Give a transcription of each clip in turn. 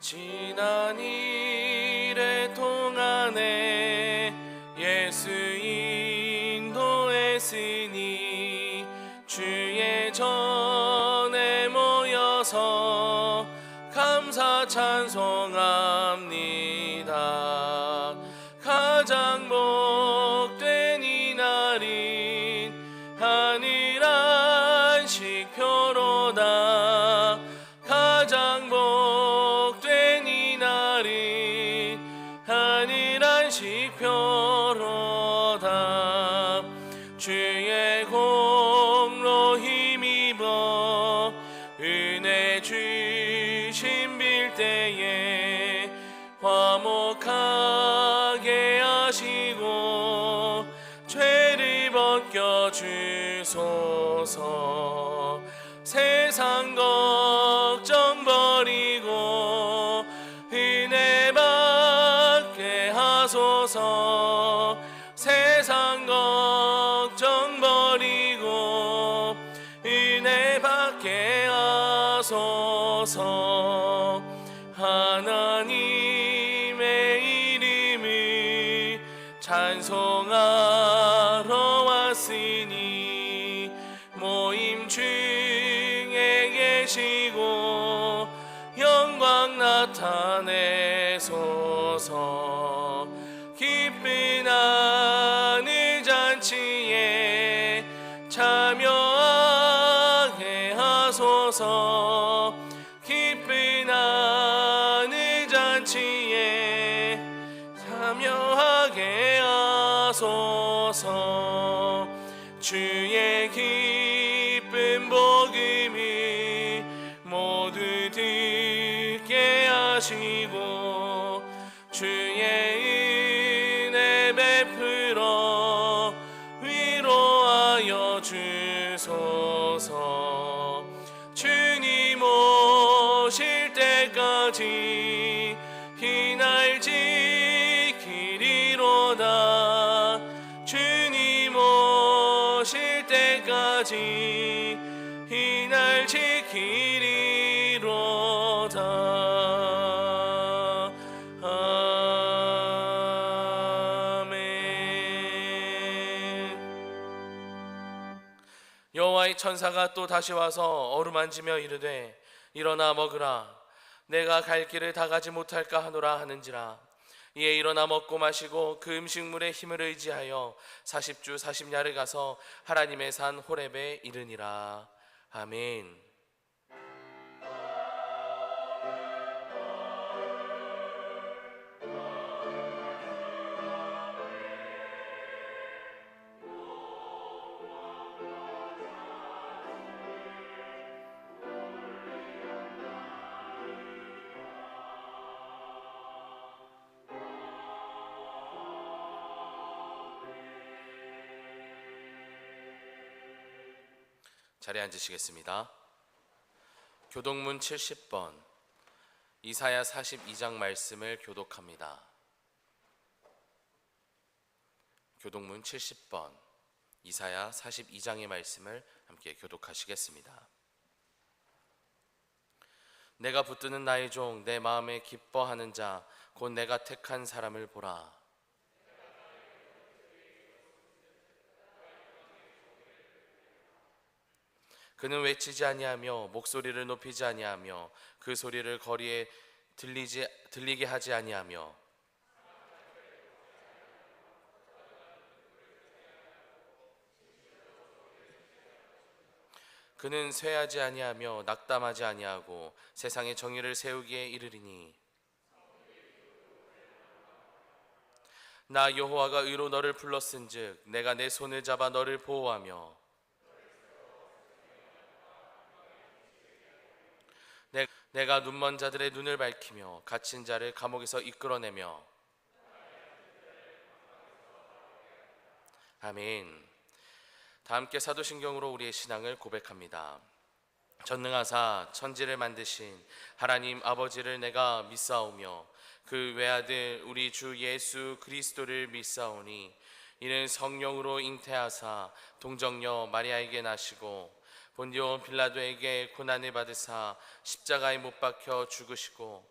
지난 일의 동안에 예수 인도했으니 주의 전에 모여서 감사 찬송합니다. 가장 복된 이날인 하늘 안식표로다. 가장 복된 이날인 하늘 안식표로다. 주의 공로 힘입어 은혜 주신 빌때에 화목하게 하시고 죄를 벗겨 주소서. 세상 걱정 버리고 은혜 받게 하소서. 세상 걱정 버리고 은혜 받게 하소서. 하나님의 이름을 찬송하러 왔으니 모임 중에 계시고 영광 나타내소서. 기쁜 하늘 잔치에 참여하게 하소서. 기쁜 하늘 잔치에 참여하게 하소서. 주의 기쁜 복음을 모두 듣게 하시고 주의 은혜 베풀어 위로하여 주소서. 주님 오실 때까지 이 날 지키리로다. 주님 오실 때까지 이 날 지키리로다. 아멘. 여호와의 천사가 또 다시 와서 어루만지며 이르되 일어나 먹으라. 내가 갈 길을 다 가지 못할까 하노라 하는지라. 이에 일어나 먹고 마시고 그 음식물의 힘을 의지하여 40주 40야를 가서 하나님의 산 호렙에 이르니라. 아멘. 자리에 앉으시겠습니다. 교독문 70번 이사야 42장 말씀을 교독합니다. 교독문 70번 이사야 42장의 말씀을 함께 교독하시겠습니다. 내가 붙드는 나의 종 내 마음에 기뻐하는 자 곧 내가 택한 사람을 보라. 그는 외치지 아니하며 목소리를 높이지 아니하며 그 소리를 거리에 들리게 하지 아니하며 그는 쇠하지 아니하며 낙담하지 아니하고 세상의 정의를 세우기에 이르리니 나 여호와가 의로 너를 불렀은즉 내가 내 손을 잡아 너를 보호하며 내가 눈먼 자들의 눈을 밝히며 갇힌 자를 감옥에서 이끌어내며 아멘. 다 함께 사도신경으로 우리의 신앙을 고백합니다. 전능하사 천지를 만드신 하나님 아버지를 내가 믿사오며 그 외아들 우리 주 예수 그리스도를 믿사오니 이는 성령으로 잉태하사 동정녀 마리아에게 나시고 본디오 빌라도에게 고난을 받으사 십자가에 못 박혀 죽으시고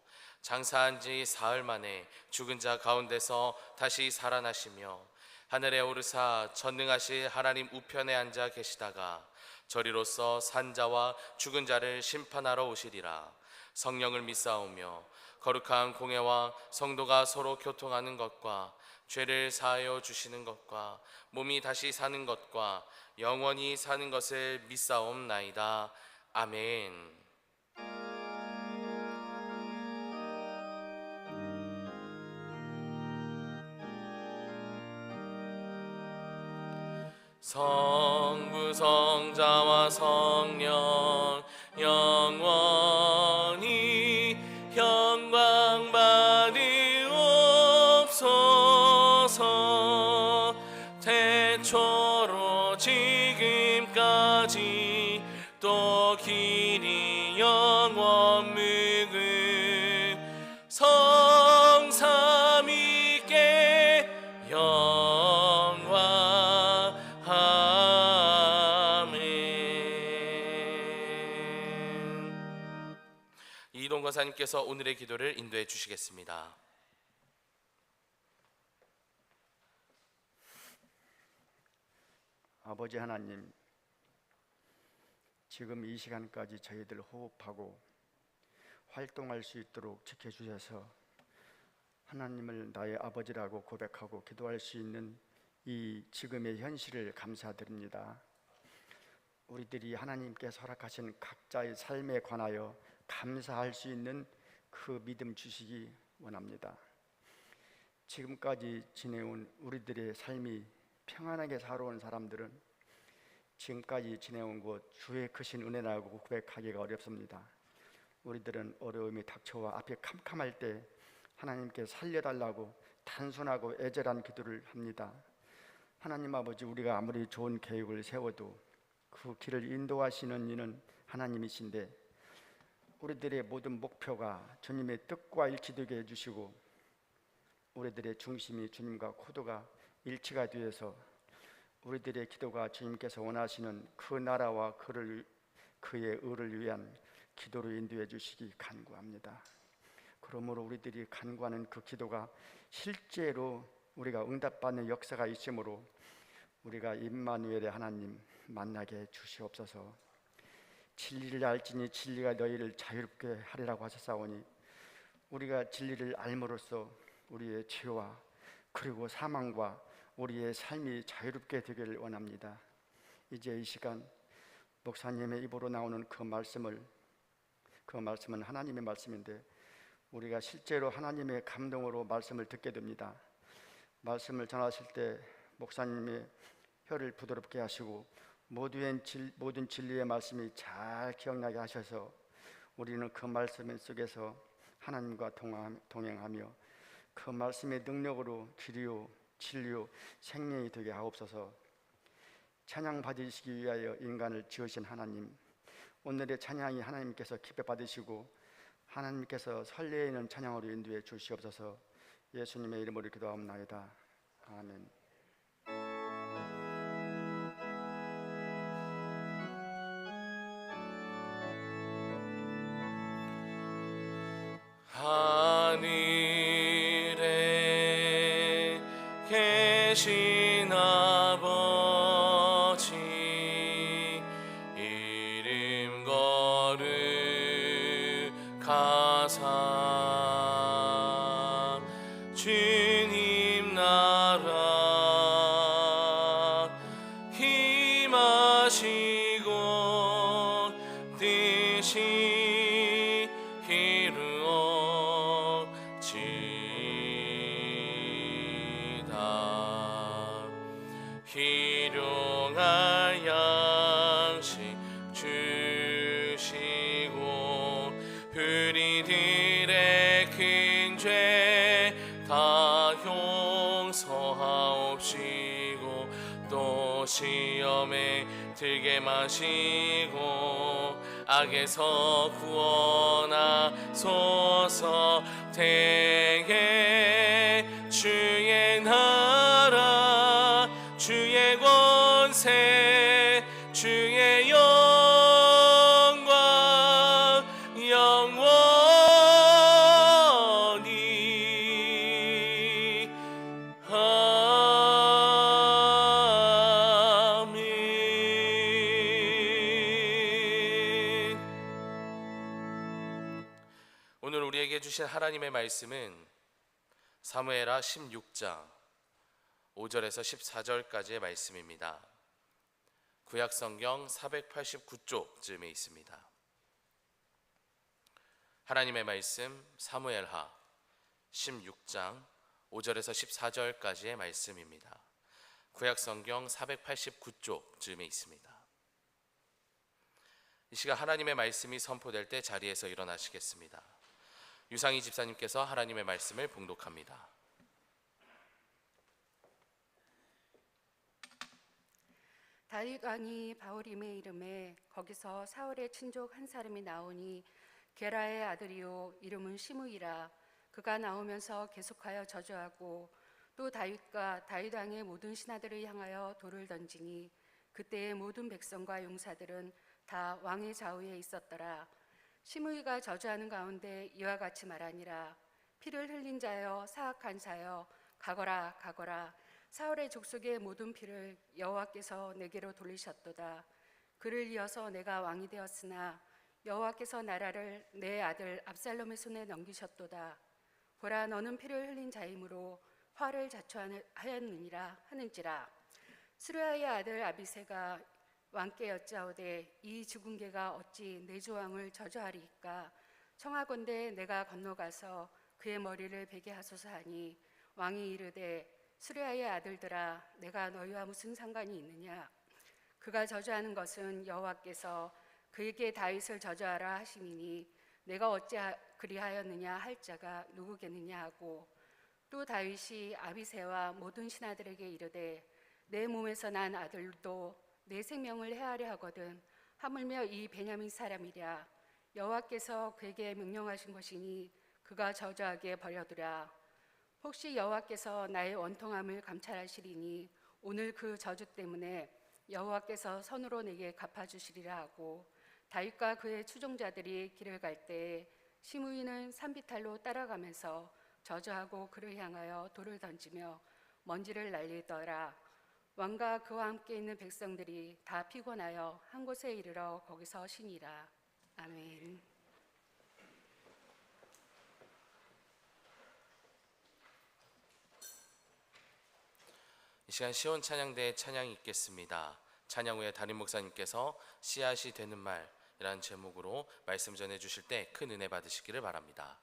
장사한 지 사흘 만에 죽은 자 가운데서 다시 살아나시며 하늘에 오르사 전능하신 하나님 우편에 앉아 계시다가 저리로서 산자와 죽은 자를 심판하러 오시리라. 성령을 믿사오며 거룩한 공회와 성도가 서로 교통하는 것과 죄를 사하여 주시는 것과 몸이 다시 사는 것과 영원히 사는 것을 믿사옵나이다. 아멘. 성부 성자와 성령 영원히 영광 받으옵소서. 태초로 지금까지 또 길이 영원 무궁 성삼위께 영광. 아멘. 이동 권사님께서 오늘의 기도를 인도해 주시겠습니다. 아버지 하나님, 지금 이 시간까지 저희들 호흡하고 활동할 수 있도록 지켜주셔서 하나님을 나의 아버지라고 고백하고 기도할 수 있는 이 지금의 현실을 감사드립니다. 우리들이 하나님께서 허락하신 각자의 삶에 관하여 감사할 수 있는 그 믿음 주시기 원합니다. 지금까지 지내온 우리들의 삶이 평안하게 살아온 사람들은 지금까지 지내온 곳 주의 크신 은혜라고 고백하기가 어렵습니다. 우리들은 어려움이 닥쳐와 앞이 캄캄할 때 하나님께 살려달라고 단순하고 애절한 기도를 합니다. 하나님 아버지, 우리가 아무리 좋은 계획을 세워도 그 길을 인도하시는 이는 하나님이신데 우리들의 모든 목표가 주님의 뜻과 일치되게 해주시고 우리들의 중심이 주님과 코드가 일치가 되어서 우리들의 기도가 주님께서 원하시는 그 나라와 그의 의를 위한 기도로 인도해 주시기 간구합니다. 그러므로 우리들이 간구하는 그 기도가 실제로 우리가 응답받는 역사가 있으므로 우리가 임마누엘의 하나님 만나게 해 주시옵소서. 진리를 알지니 진리가 너희를 자유롭게 하리라고 하셨사오니 우리가 진리를 알므로써 우리의 죄와 그리고 사망과 우리의 삶이 자유롭게 되기를 원합니다. 이제 이 시간 목사님의 입으로 나오는 그 말씀은 하나님의 말씀인데 우리가 실제로 하나님의 감동으로 말씀을 듣게 됩니다. 말씀을 전하실 때 목사님의 혀를 부드럽게 하시고 모든 진리의 말씀이 잘 기억나게 하셔서 우리는 그 말씀 속에서 하나님과 동행하며 그 말씀의 능력으로 길이요 진리요 생명이 되게 하옵소서. 찬양 받으시기 위하여 인간을 지으신 하나님, 오늘의 찬양이 하나님께서 기뻐 받으시고 하나님께서 설레 있는 찬양으로 인도해 주시옵소서. 예수님의 이름으로 기도하옵나이다. 아멘. 하늘에 계신 아버지 이름 거룩하사 주님 나라 임하시고 뜻이 이루어지다. 일용할 양식 주시고 우리들의 큰 죄 다 용서하옵시고 또 시험에 들게 마시고 악에서 구원하소서. 대개 주의 나라 주의 권세 주의 영광 영원히 우리에게 주신 하나님의 말씀은 사무엘하 16장 5절에서 14절까지의 말씀입니다. 구약성경 489쪽쯤에 있습니다. 하나님의 말씀 사무엘하 16장 5절에서 14절까지의 말씀입니다. 구약성경 489쪽쯤에 있습니다. 이 시간 하나님의 말씀이 선포될 때 자리에서 일어나시겠습니다. 유상희 집사님께서 하나님의 말씀을 봉독합니다. 다윗 왕이 바후림의 이름에 거기서 사울의 친족 한 사람이 나오니 게라의 아들이요 이름은 시므이라. 그가 나오면서 계속하여 저주하고 또 다윗과 다윗 왕의 모든 신하들을 향하여 돌을 던지니 그때의 모든 백성과 용사들은 다 왕의 좌우에 있었더라. 시므이가 저주하는 가운데 이와 같이 말하니라. 피를 흘린 자여 사악한 자여 가거라 가거라. 사울의 족속의 모든 피를 여호와께서 내게로 돌리셨도다. 그를 이어서 내가 왕이 되었으나 여호와께서 나라를 내 아들 압살롬의 손에 넘기셨도다. 보라, 너는 피를 흘린 자이므로 화를 자초하였느니라 하는지라. 스루야의 아들 아비새가 왕께 여짜오되 이 죽은 개가 어찌 내 조왕을 저주하리이까. 청하건대 내가 건너가서 그의 머리를 베게 하소서 하니 왕이 이르되 스루야의 아들들아, 내가 너희와 무슨 상관이 있느냐. 그가 저주하는 것은 여호와께서 그에게 다윗을 저주하라 하심이니 내가 어찌 그리하였느냐 할 자가 누구겠느냐 하고, 또 다윗이 아비새와 모든 신하들에게 이르되 내 몸에서 난 아들도 내 생명을 해하려 하거든 하물며 이 베냐민 사람이랴. 여호와께서 그에게 명령하신 것이니 그가 저주하게 버려두라. 혹시 여호와께서 나의 원통함을 감찰하시리니 오늘 그 저주 때문에 여호와께서 선으로 내게 갚아주시리라 하고, 다윗과 그의 추종자들이 길을 갈 때에 시므이는 산비탈로 따라가면서 저주하고 그를 향하여 돌을 던지며 먼지를 날리더라. 왕과 그와 함께 있는 백성들이 다 피곤하여 한 곳에 이르러 거기서 쉬니라. 아멘. 이 시간 시온 찬양대의 찬양이 있겠습니다. 찬양 후에 담임 목사님께서 씨앗이 되는 말이라는 제목으로 말씀 전해 주실 때 큰 은혜 받으시기를 바랍니다.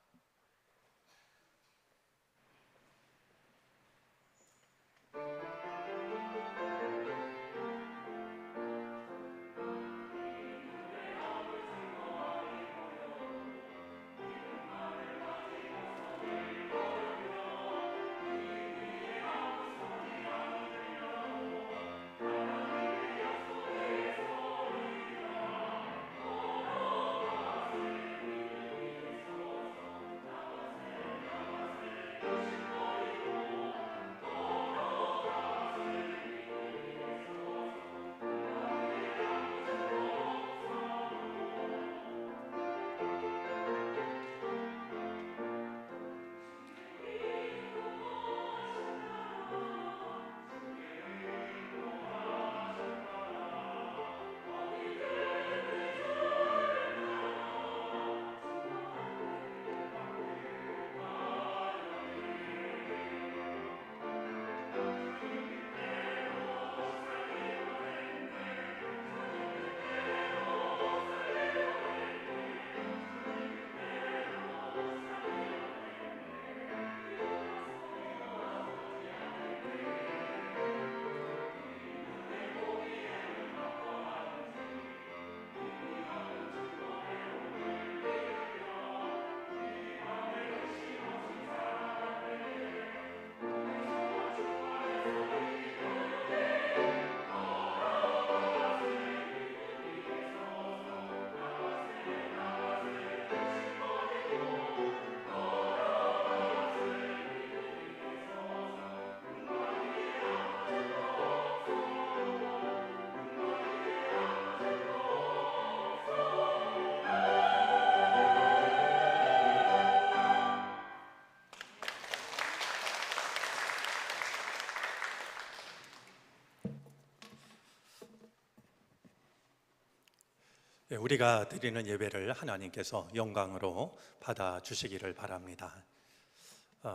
우리가 드리는 예배를 하나님께서 영광으로 받아주시기를 바랍니다.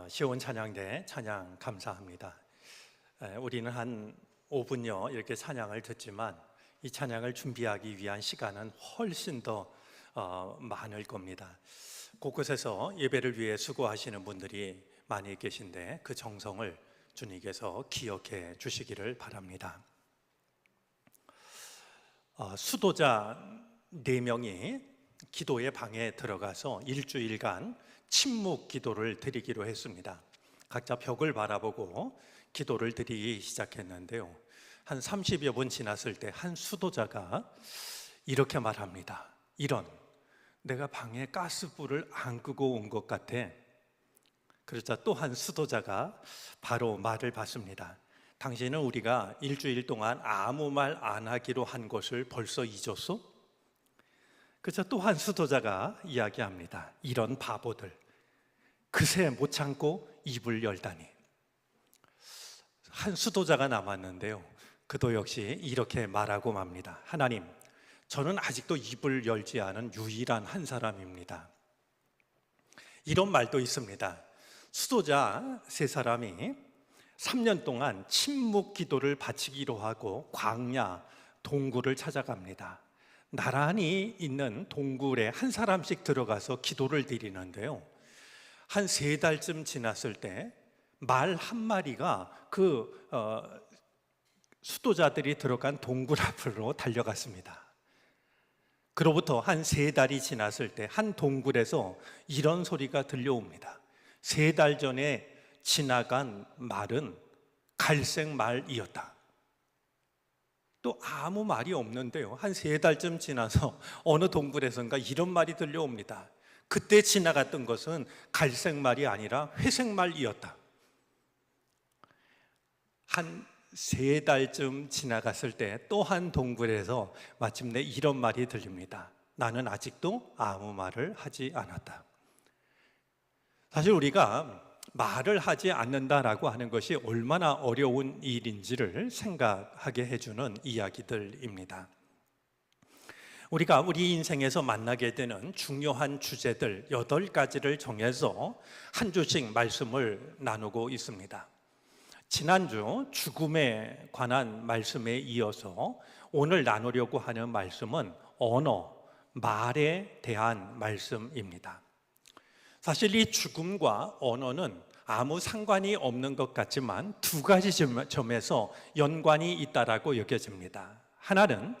시온 찬양대 찬양 감사합니다. 우리는 한 5분여 이렇게 찬양을 듣지만 이 찬양을 준비하기 위한 시간은 훨씬 더 많을 겁니다. 곳곳에서 예배를 위해 수고하시는 분들이 많이 계신데 그 정성을 주님께서 기억해 주시기를 바랍니다. 수도자 4명이 기도의 방에 들어가서 일주일간 침묵 기도를 드리기로 했습니다. 각자 벽을 바라보고 기도를 드리기 시작했는데요. 한 30여 분 지났을 때 한 수도자가 이렇게 말합니다. 내가 방에 가스불을 안 끄고 온 것 같아. 그러자 또 한 수도자가 바로 말을 받습니다. 당신은 우리가 일주일 동안 아무 말 안 하기로 한 것을 벌써 잊었소? 그래서 또 한 수도자가 이야기합니다. 이런 바보들, 그새 못 참고 입을 열다니. 한 수도자가 남았는데요. 그도 역시 이렇게 말하고 맙니다. 하나님, 저는 아직도 입을 열지 않은 유일한 한 사람입니다. 이런 말도 있습니다. 수도자 3사람이 3년 동안 침묵 기도를 바치기로 하고 광야, 동굴을 찾아갑니다. 나란히 있는 동굴에 한 사람씩 들어가서 기도를 드리는데요. 한 3달쯤 지났을 때 말 한 마리가 수도자들이 들어간 동굴 앞으로 달려갔습니다. 그로부터 한 3달이 지났을 때 한 동굴에서 이런 소리가 들려옵니다. 3달 전에 지나간 말은 갈색 말이었다. 또 아무 말이 없는데요. 한 3달쯤 지나서 어느 동굴에선가 이런 말이 들려옵니다. 그때 지나갔던 것은 갈색 말이 아니라 회색 말이었다. 한 3달쯤 지나갔을 때 또 한 동굴에서 마침내 이런 말이 들립니다. 나는 아직도 아무 말을 하지 않았다. 사실 우리가 말을 하지 않는다라고 하는 것이 얼마나 어려운 일인지를 생각하게 해주는 이야기들입니다. 우리가 우리 인생에서 만나게 되는 중요한 주제들 8가지를 정해서 한 주씩 말씀을 나누고 있습니다. 지난주 죽음에 관한 말씀에 이어서 오늘 나누려고 하는 말씀은 언어, 말에 대한 말씀입니다. 사실 이 죽음과 언어는 아무 상관이 없는 것 같지만 2가지 점에서 연관이 있다라고 여겨집니다. 하나는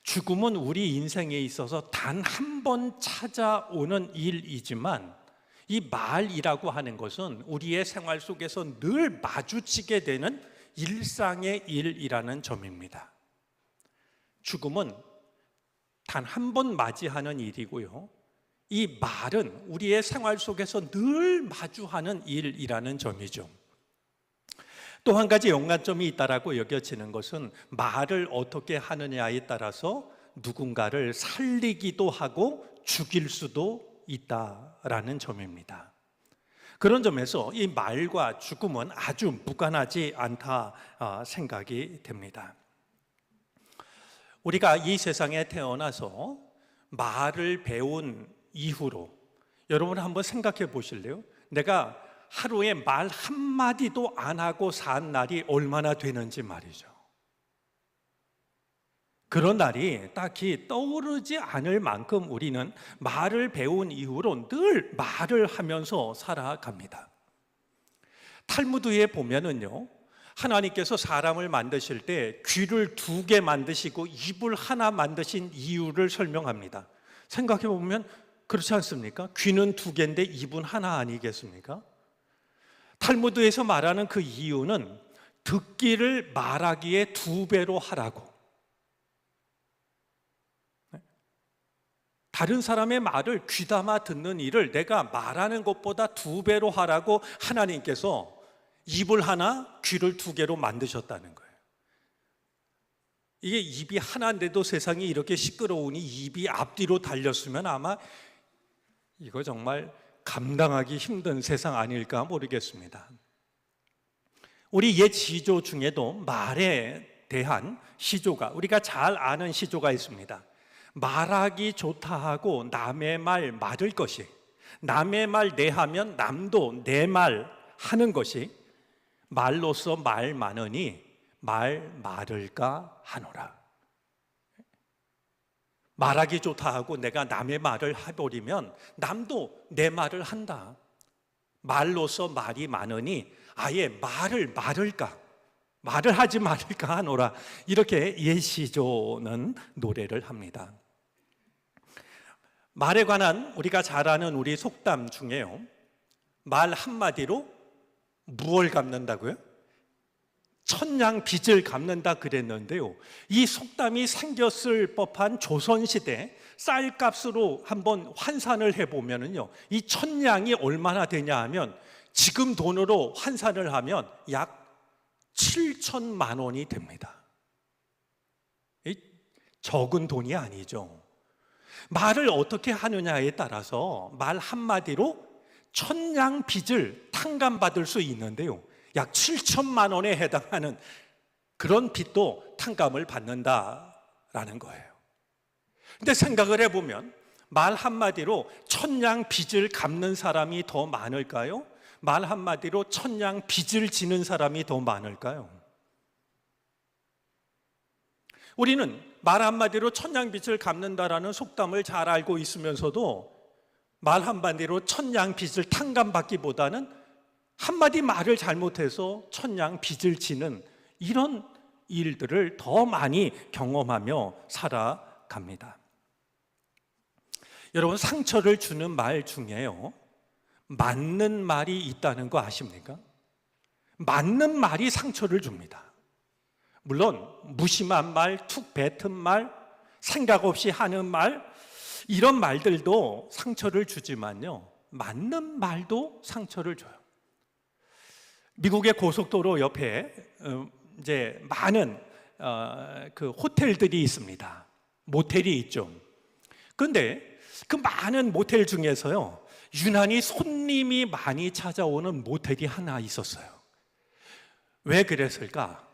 죽음은 우리 인생에 있어서 단 한 번 찾아오는 일이지만 이 말이라고 하는 것은 우리의 생활 속에서 늘 마주치게 되는 일상의 일이라는 점입니다. 죽음은 단 한 번 맞이하는 일이고요. 이 말은 우리의 생활 속에서 늘 마주하는 일이라는 점이죠. 또 한 가지 연관점이 있다라고 여겨지는 것은 말을 어떻게 하느냐에 따라서 누군가를 살리기도 하고 죽일 수도 있다라는 점입니다. 그런 점에서 이 말과 죽음은 아주 무관하지 않다 생각이 됩니다. 우리가 이 세상에 태어나서 말을 배운 이후로 여러분 한번 생각해 보실래요? 내가 하루에 말 한마디도 안 하고 산 날이 얼마나 되는지 말이죠. 그런 날이 딱히 떠오르지 않을 만큼 우리는 말을 배운 이후로 늘 말을 하면서 살아갑니다. 탈무드에 보면은요, 하나님께서 사람을 만드실 때 귀를 2개 만드시고 입을 하나 만드신 이유를 설명합니다. 생각해 보면 그렇지 않습니까? 귀는 2개인데 입은 하나 아니겠습니까? 탈무드에서 말하는 그 이유는 듣기를 말하기에 2배로 하라고. 다른 사람의 말을 귀담아 듣는 일을 내가 말하는 것보다 2배로 하라고 하나님께서 입을 하나, 귀를 2개로 만드셨다는 거예요. 이게 입이 하나인데도 세상이 이렇게 시끄러우니 입이 앞뒤로 달렸으면 아마 이거 정말 감당하기 힘든 세상 아닐까 모르겠습니다. 우리 옛 시조 중에도 말에 대한 시조가, 우리가 잘 아는 시조가 있습니다. 말하기 좋다 하고 남의 말 맞을 것이, 남의 말 내 하면 남도 내 말 하는 것이 말로써 말 많으니 말 말을까 하노라. 말하기 좋다 하고 내가 남의 말을 해버리면 남도 내 말을 한다. 말로써 말이 많으니 아예 말을 하지 말을까 하노라. 이렇게 예시조는 노래를 합니다. 말에 관한 우리가 잘 아는 우리 속담 중에요, 말 한마디로 무엇을 갚는다고요? 천냥 빚을 갚는다 그랬는데요, 이 속담이 생겼을 법한 조선시대 쌀값으로 한번 환산을 해보면요, 이 천냥이 얼마나 되냐 하면 지금 돈으로 환산을 하면 약 7천만 원이 됩니다. 적은 돈이 아니죠. 말을 어떻게 하느냐에 따라서 말 한마디로 천냥 빚을 탕감받을 수 있는데요, 약 7천만 원에 해당하는 그런 빚도 탕감을 받는다라는 거예요. 근데 생각을 해보면 말 한마디로 천냥 빚을 갚는 사람이 더 많을까요? 말 한마디로 천냥 빚을 지는 사람이 더 많을까요? 우리는 말 한마디로 천냥 빚을 갚는다라는 속담을 잘 알고 있으면서도 말 한마디로 천냥 빚을 탕감받기보다는 한마디 말을 잘못해서 천냥 빚을 지는 이런 일들을 더 많이 경험하며 살아갑니다. 여러분, 상처를 주는 말 중에요, 맞는 말이 있다는 거 아십니까? 맞는 말이 상처를 줍니다. 물론 무심한 말, 툭 뱉은 말, 생각 없이 하는 말, 이런 말들도 상처를 주지만요, 맞는 말도 상처를 줘요. 미국의 고속도로 옆에 이제 많은 그 호텔들이 있습니다. 모텔이 있죠. 그런데 그 많은 모텔 중에서요, 유난히 손님이 많이 찾아오는 모텔이 하나 있었어요. 왜 그랬을까?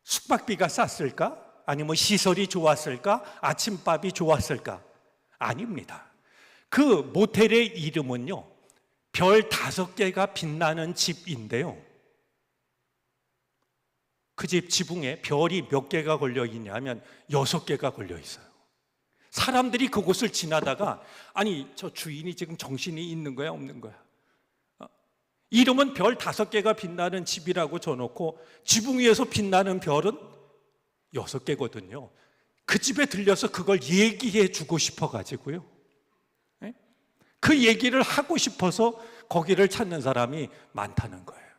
숙박비가 쌌을까? 아니면 시설이 좋았을까? 아침밥이 좋았을까? 아닙니다. 그 모텔의 이름은요, 별 5개가 빛나는 집인데요, 그 집 지붕에 별이 몇 개가 걸려 있냐면 6개가 걸려 있어요. 사람들이 그곳을 지나다가 아니, 저 주인이 지금 정신이 있는 거야 없는 거야? 이름은 별 5개가 빛나는 집이라고 줘놓고 지붕 위에서 빛나는 별은 6개거든요. 그 집에 들려서 그걸 얘기해 주고 싶어가지고요, 그 얘기를 하고 싶어서 거기를 찾는 사람이 많다는 거예요.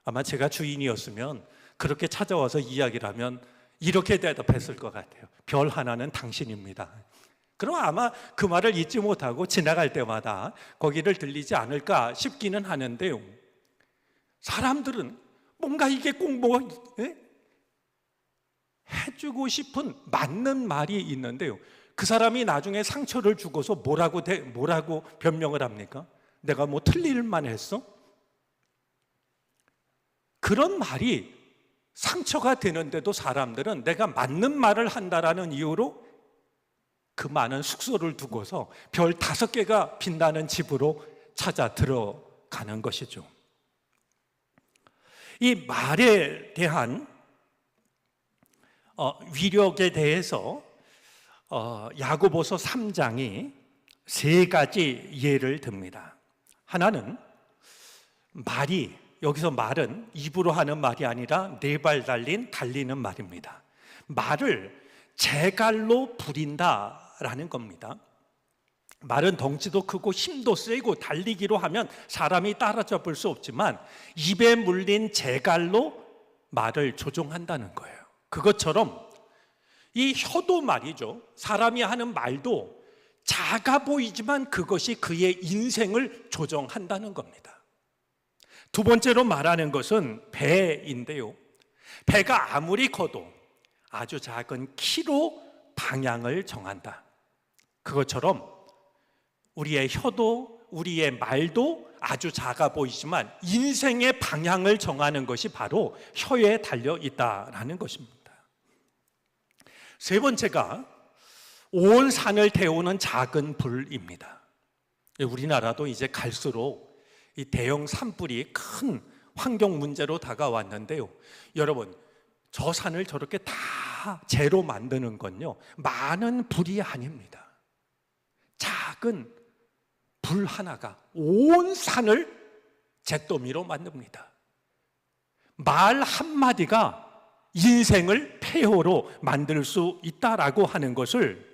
아마 제가 주인이었으면 그렇게 찾아와서 이야기를 하면 이렇게 대답했을 것 같아요. 별 하나는 당신입니다. 그럼 아마 그 말을 잊지 못하고 지나갈 때마다 거기를 들리지 않을까 싶기는 하는데요, 사람들은 뭔가 이게 꼭 뭐 해주고 싶은 맞는 말이 있는데요, 그 사람이 나중에 상처를 주고서 뭐라고 변명을 합니까? 내가 뭐 틀릴 만했어? 그런 말이 상처가 되는데도 사람들은 내가 맞는 말을 한다라는 이유로 그 많은 숙소를 두고서 별 5개가 빛나는 집으로 찾아 들어가는 것이죠. 이 말에 대한 위력에 대해서 야고보서 3장이 3가지 예를 듭니다. 하나는 말이, 여기서 말은 입으로 하는 말이 아니라 4발 달린 달리는 말입니다. 말을 제갈로 부린다라는 겁니다. 말은 덩치도 크고 힘도 세고 달리기로 하면 사람이 따라잡을 수 없지만 입에 물린 제갈로 말을 조종한다는 거예요. 그것처럼 이 혀도 말이죠, 사람이 하는 말도 작아 보이지만 그것이 그의 인생을 조정한다는 겁니다. 두 번째로 말하는 것은 배인데요, 배가 아무리 커도 아주 작은 키로 방향을 정한다. 그것처럼 우리의 혀도, 우리의 말도 아주 작아 보이지만 인생의 방향을 정하는 것이 바로 혀에 달려 있다라는 것입니다. 세 번째가 온 산을 태우는 작은 불입니다. 우리나라도 이제 갈수록 이 대형 산불이 큰 환경 문제로 다가왔는데요. 여러분, 저 산을 저렇게 다 재로 만드는 건요, 많은 불이 아닙니다. 작은 불 하나가 온 산을 잿더미로 만듭니다. 말 한마디가 인생을 폐허로 만들 수 있다라고 하는 것을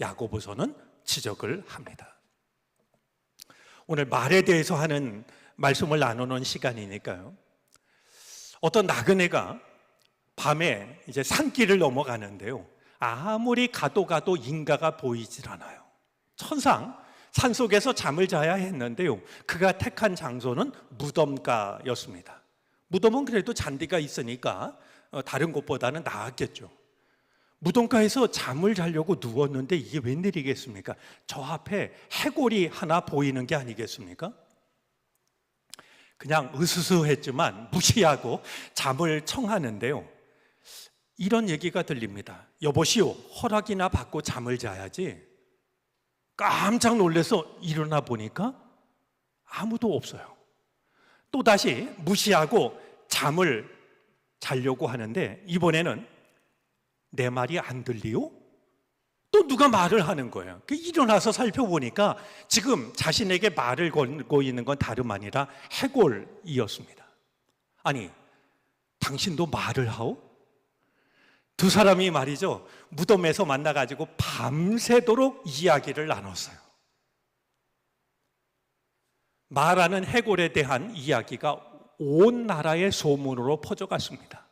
야고보서는 지적을 합니다. 오늘 말에 대해서 하는 말씀을 나누는 시간이니까요. 어떤 나그네가 밤에 이제 산길을 넘어가는데요. 아무리 가도 인가가 보이질 않아요. 천상 산속에서 잠을 자야 했는데요. 그가 택한 장소는 무덤가였습니다. 무덤은 그래도 잔디가 있으니까 다른 곳보다는 나았겠죠. 무덤가에서 잠을 자려고 누웠는데 이게 웬일이겠습니까? 저 앞에 해골이 하나 보이는 게 아니겠습니까? 그냥 으스스했지만 무시하고 잠을 청하는데요. 이런 얘기가 들립니다. 여보시오, 허락이나 받고 잠을 자야지. 깜짝 놀라서 일어나 보니까 아무도 없어요. 또다시 무시하고 잠을 자려고 하는데 이번에는 내 말이 안 들리요? 또 누가 말을 하는 거예요. 일어나서 살펴보니까 지금 자신에게 말을 걸고 있는 건 다름 아니라 해골이었습니다. 아니, 당신도 말을 하오? 두 사람이 말이죠, 무덤에서 만나가지고 밤새도록 이야기를 나눴어요. 말하는 해골에 대한 이야기가 온 나라의 소문으로 퍼져갔습니다.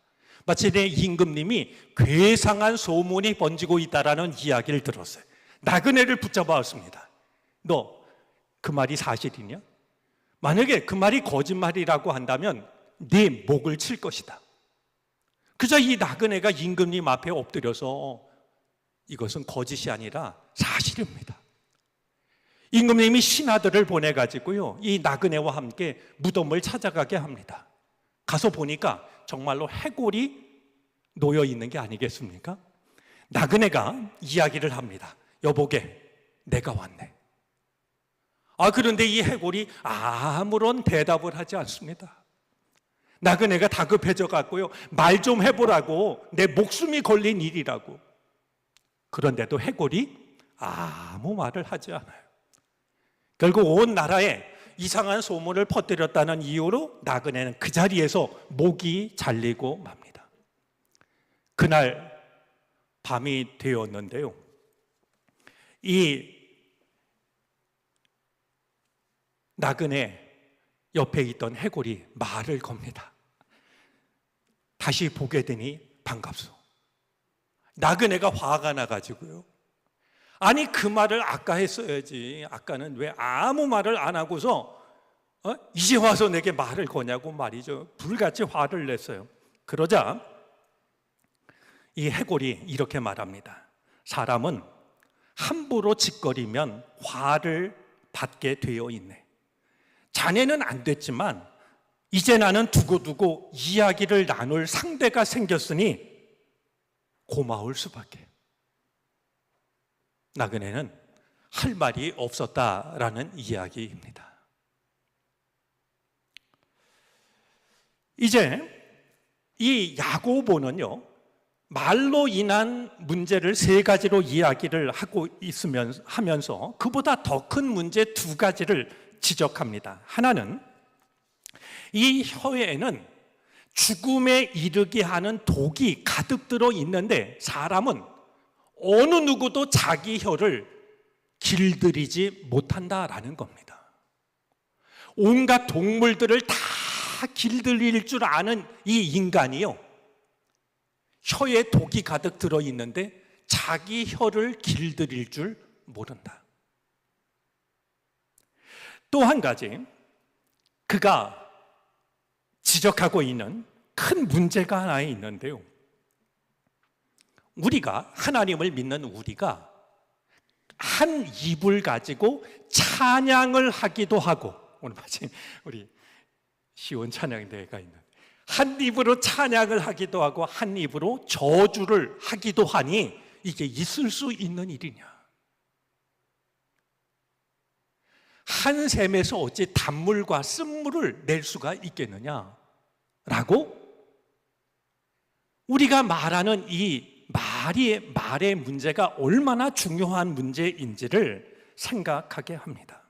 마치 내 임금님이 괴상한 소문이 번지고 있다라는 이야기를 들었어요. 나그네를 붙잡아 왔습니다. 너 그 말이 사실이냐? 만약에 그 말이 거짓말이라고 한다면 네 목을 칠 것이다. 그저 이 나그네가 임금님 앞에 엎드려서 이것은 거짓이 아니라 사실입니다. 임금님이 신하들을 보내가지고요, 이 나그네와 함께 무덤을 찾아가게 합니다. 가서 보니까 정말로 해골이 놓여 있는 게 아니겠습니까? 나그네가 이야기를 합니다. 여보게, 내가 왔네. 그런데 이 해골이 아무런 대답을 하지 않습니다. 나그네가 다급해져 갔고요, 말 좀 해보라고, 내 목숨이 걸린 일이라고. 그런데도 해골이 아무 말을 하지 않아요. 결국 온 나라에 이상한 소문을 퍼뜨렸다는 이유로 나그네는 그 자리에서 목이 잘리고 맙니다. 그날 밤이 되었는데요, 이 나그네 옆에 있던 해골이 말을 겁니다. 다시 보게 되니 반갑소. 나그네가 화가 나가지고요, 아니 그 말을 아까 했어야지, 아까는 왜 아무 말을 안 하고서 이제 와서 내게 말을 거냐고 말이죠. 불같이 화를 냈어요. 그러자 이 해골이 이렇게 말합니다. 사람은 함부로 짓거리면 화를 받게 되어 있네. 자네는 안 됐지만 이제 나는 두고두고 이야기를 나눌 상대가 생겼으니 고마울 수밖에. 나그네는 할 말이 없었다라는 이야기입니다. 이제 이 야고보는요, 말로 인한 문제를 세 가지로 이야기를 하고 하면서 그보다 더 큰 문제 두 가지를 지적합니다. 하나는 이 혀에는 죽음에 이르게 하는 독이 가득 들어 있는데 사람은 어느 누구도 자기 혀를 길들이지 못한다라는 겁니다. 온갖 동물들을 다 길들일 줄 아는 이 인간이요, 혀에 독이 가득 들어 있는데 자기 혀를 길들일 줄 모른다. 또 한 가지, 그가 지적하고 있는 큰 문제가 하나 있는데요, 우리가, 하나님을 믿는 우리가 한 입을 가지고 찬양을 하기도 하고, 오늘 마침 우리 시온 찬양대회가 있는, 한 입으로 찬양을 하기도 하고 한 입으로 저주를 하기도 하니 이게 있을 수 있는 일이냐? 한 샘에서 어찌 단물과 쓴물을 낼 수가 있겠느냐? 라고 우리가 말하는 이 말의 문제가 얼마나 중요한 문제인지를 생각하게 합니다.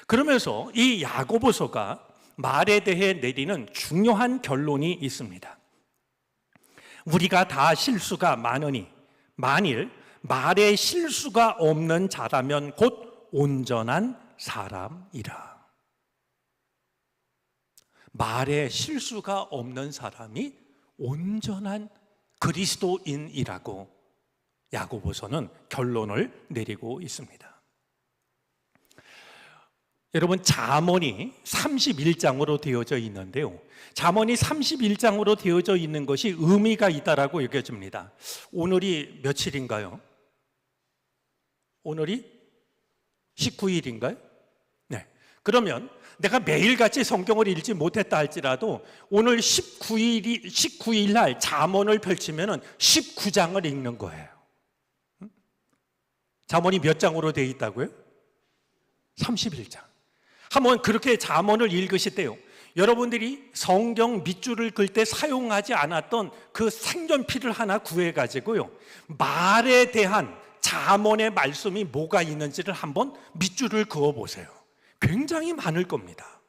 그러면서 이 야고보서가 말에 대해 내리는 중요한 결론이 있습니다. 우리가 다 실수가 많으니 만일 말에 실수가 없는 자라면 곧 온전한 사람이라. 말에 실수가 없는 사람이 온전한 그리스도인이라고 야고보서는 결론을 내리고 있습니다. 여러분, 잠언이 31장으로 되어져 있는데요, 잠언이 31장으로 되어져 있는 것이 의미가 있다라고 여겨집니다. 오늘이 며칠인가요? 오늘이 19일인가요? 네. 그러면 내가 매일같이 성경을 읽지 못했다 할지라도 오늘 19일 날 잠언을 펼치면 19장을 읽는 거예요. 잠언이 몇 장으로 되어 있다고요? 31장. 한번 그렇게 잠언을 읽으실 때요, 여러분들이 성경 밑줄을 긋을 때 사용하지 않았던 그 색연필을 하나 구해가지고요, 말에 대한 잠언의 말씀이 뭐가 있는지를 한번 밑줄을 그어보세요. 굉장히 많을 겁니다.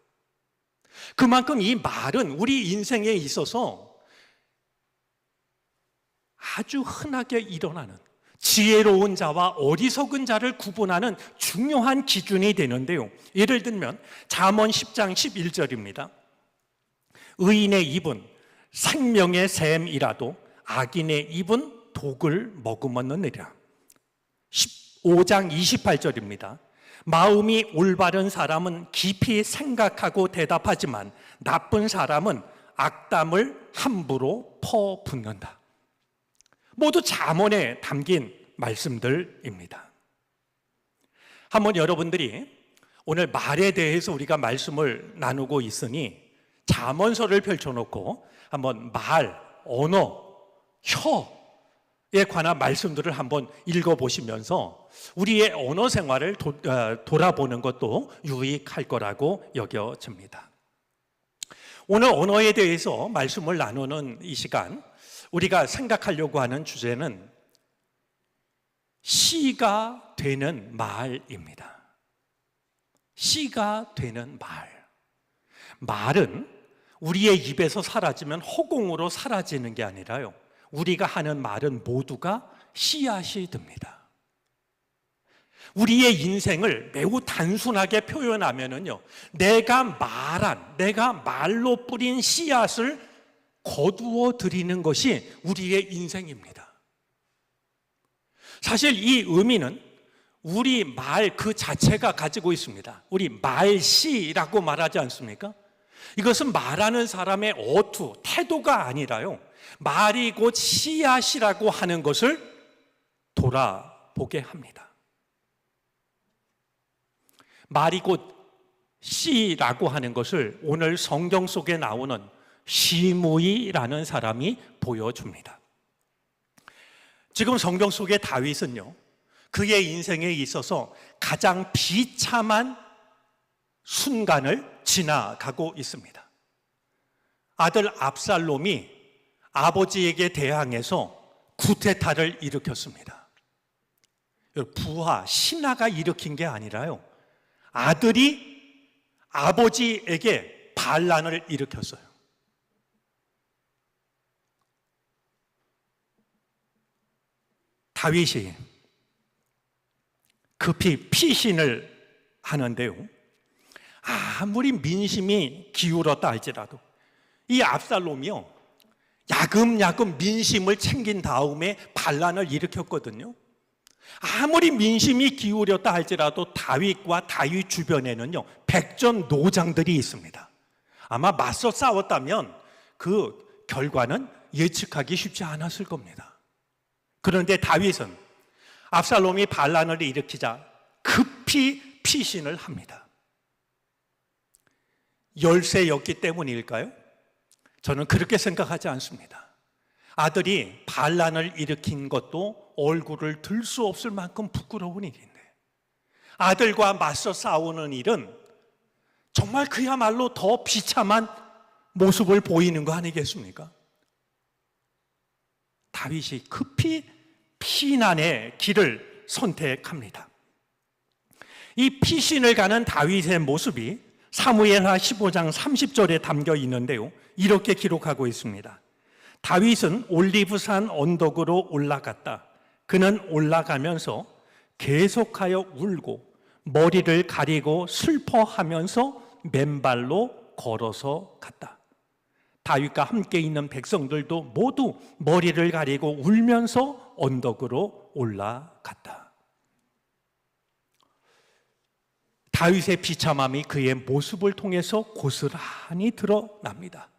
그만큼 이 말은 우리 인생에 있어서 아주 흔하게 일어나는, 지혜로운 자와 어리석은 자를 구분하는 중요한 기준이 되는데요, 예를 들면 잠언 10장 11절입니다. 의인의 입은 생명의 샘이라도 악인의 입은 독을 머금었느니라. 15장 28절입니다. 마음이 올바른 사람은 깊이 생각하고 대답하지만 나쁜 사람은 악담을 함부로 퍼붓는다. 모두 잠언에 담긴 말씀들입니다. 한번 여러분들이 오늘 말에 대해서 우리가 말씀을 나누고 있으니 잠언서를 펼쳐놓고 한번 말, 언어, 혀에 관한 말씀들을 한번 읽어보시면서 우리의 언어 생활을 돌아보는 것도 유익할 거라고 여겨집니다. 오늘 언어에 대해서 말씀을 나누는 이 시간, 우리가 생각하려고 하는 주제는 씨가 되는 말입니다. 씨가 되는 말. 말은 우리의 입에서 사라지면 허공으로 사라지는 게 아니라요, 우리가 하는 말은 모두가 씨앗이 됩니다. 우리의 인생을 매우 단순하게 표현하면요, 내가 말로 뿌린 씨앗을 거두어 드리는 것이 우리의 인생입니다. 사실 이 의미는 우리 말 그 자체가 가지고 있습니다. 우리 말씨라고 말하지 않습니까? 이것은 말하는 사람의 어투, 태도가 아니라요, 말이 곧 씨앗이라고 하는 것을 돌아보게 합니다. 말이 곧 씨라고 하는 것을 오늘 성경 속에 나오는 시므이라는 사람이 보여줍니다. 지금 성경 속의 다윗은요, 그의 인생에 있어서 가장 비참한 순간을 지나가고 있습니다. 아들 압살롬이 아버지에게 대항해서 쿠데타를 일으켰습니다. 부하, 신하가 일으킨 게 아니라요, 아들이 아버지에게 반란을 일으켰어요. 다윗이 급히 피신을 하는데요, 아무리 민심이 기울었다 할지라도 이 압살롬이요, 야금야금 민심을 챙긴 다음에 반란을 일으켰거든요. 아무리 민심이 기울였다 할지라도 다윗과 다윗 주변에는요, 백전노장들이 있습니다. 아마 맞서 싸웠다면 그 결과는 예측하기 쉽지 않았을 겁니다. 그런데 다윗은 압살롬이 반란을 일으키자 급히 피신을 합니다. 열세였기 때문일까요? 저는 그렇게 생각하지 않습니다. 아들이 반란을 일으킨 것도 얼굴을 들 수 없을 만큼 부끄러운 일인데, 아들과 맞서 싸우는 일은 정말 그야말로 더 비참한 모습을 보이는 거 아니겠습니까? 다윗이 급히 피난의 길을 선택합니다. 이 피신을 가는 다윗의 모습이 사무엘하 15장 30절에 담겨 있는데요, 이렇게 기록하고 있습니다. 다윗은 올리브산 언덕으로 올라갔다. 그는 올라가면서 계속하여 울고 머리를 가리고 슬퍼하면서 맨발로 걸어서 갔다. 다윗과 함께 있는 백성들도 모두 머리를 가리고 울면서 언덕으로 올라갔다. 다윗의 비참함이 그의 모습을 통해서 고스란히 드러납니다.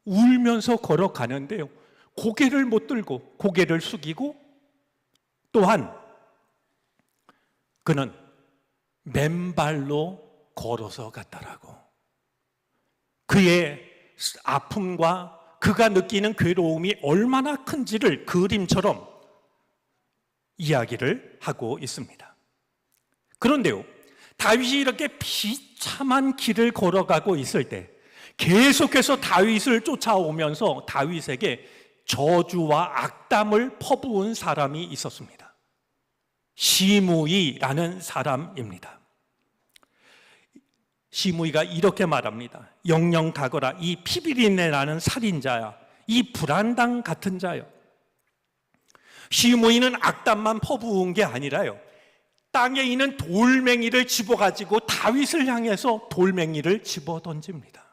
울면서 걸어가는데요, 고개를 못 들고 고개를 숙이고, 또한 그는 맨발로 걸어서 갔다라고. 그의 아픔과 그가 느끼는 괴로움이 얼마나 큰지를 그림처럼 이야기를 하고 있습니다. 그런데요, 다윗이 이렇게 비참한 길을 걸어가고 있을 때 계속해서 다윗을 쫓아오면서 다윗에게 저주와 악담을 퍼부은 사람이 있었습니다. 시므이라는 사람입니다. 시므이가 이렇게 말합니다. 영영 가거라, 이 피비린내라는 살인자야, 이 불안당 같은 자여. 시므이는 악담만 퍼부은 게 아니라요, 땅에 있는 돌멩이를 집어가지고 다윗을 향해서 돌멩이를 집어 던집니다.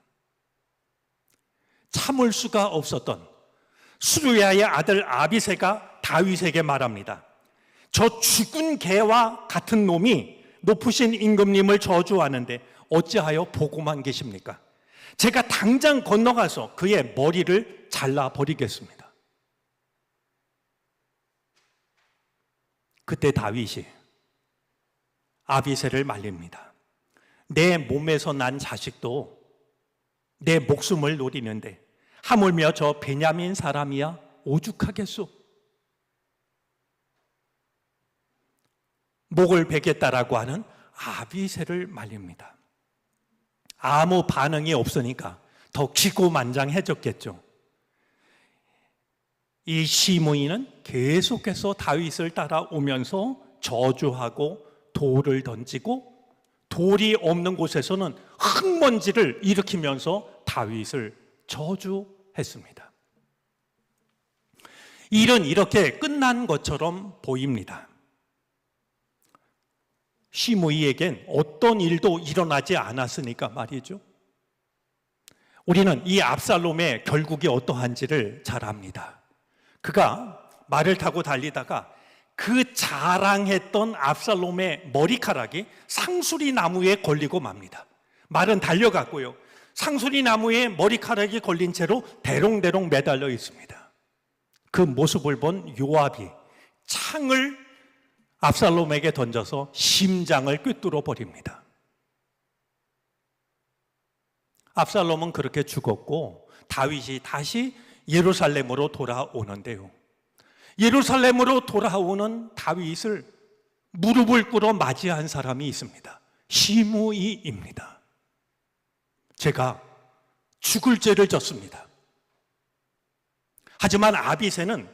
참을 수가 없었던 수르야의 아들 아비새가 다윗에게 말합니다. 저 죽은 개와 같은 놈이 높으신 임금님을 저주하는데 어찌하여 보고만 계십니까? 제가 당장 건너가서 그의 머리를 잘라버리겠습니다. 그때 다윗이 아비새를 말립니다. 내 몸에서 난 자식도 내 목숨을 노리는데 하물며 저 베냐민 사람이야 오죽하겠소? 목을 베겠다라고 하는 아비새를 말립니다. 아무 반응이 없으니까 더 기고만장해졌겠죠. 이 시므이는 계속해서 다윗을 따라오면서 저주하고 돌을 던지고, 돌이 없는 곳에서는 흙먼지를 일으키면서 다윗을 저주했습니다. 일은 이렇게 끝난 것처럼 보입니다. 시므이에겐 어떤 일도 일어나지 않았으니까 말이죠. 우리는 이 압살롬의 결국이 어떠한지를 잘 압니다. 그가 말을 타고 달리다가 그 자랑했던 압살롬의 머리카락이 상수리 나무에 걸리고 맙니다. 말은 달려갔고요, 상수리 나무에 머리카락이 걸린 채로 대롱대롱 매달려 있습니다. 그 모습을 본 요압이 창을 압살롬에게 던져서 심장을 꿰뚫어 버립니다. 압살롬은 그렇게 죽었고 다윗이 다시 예루살렘으로 돌아오는데요, 예루살렘으로 돌아오는 다윗을 무릎을 꿇어 맞이한 사람이 있습니다. 시므이입니다. 제가 죽을 죄를 졌습니다. 하지만 아비새는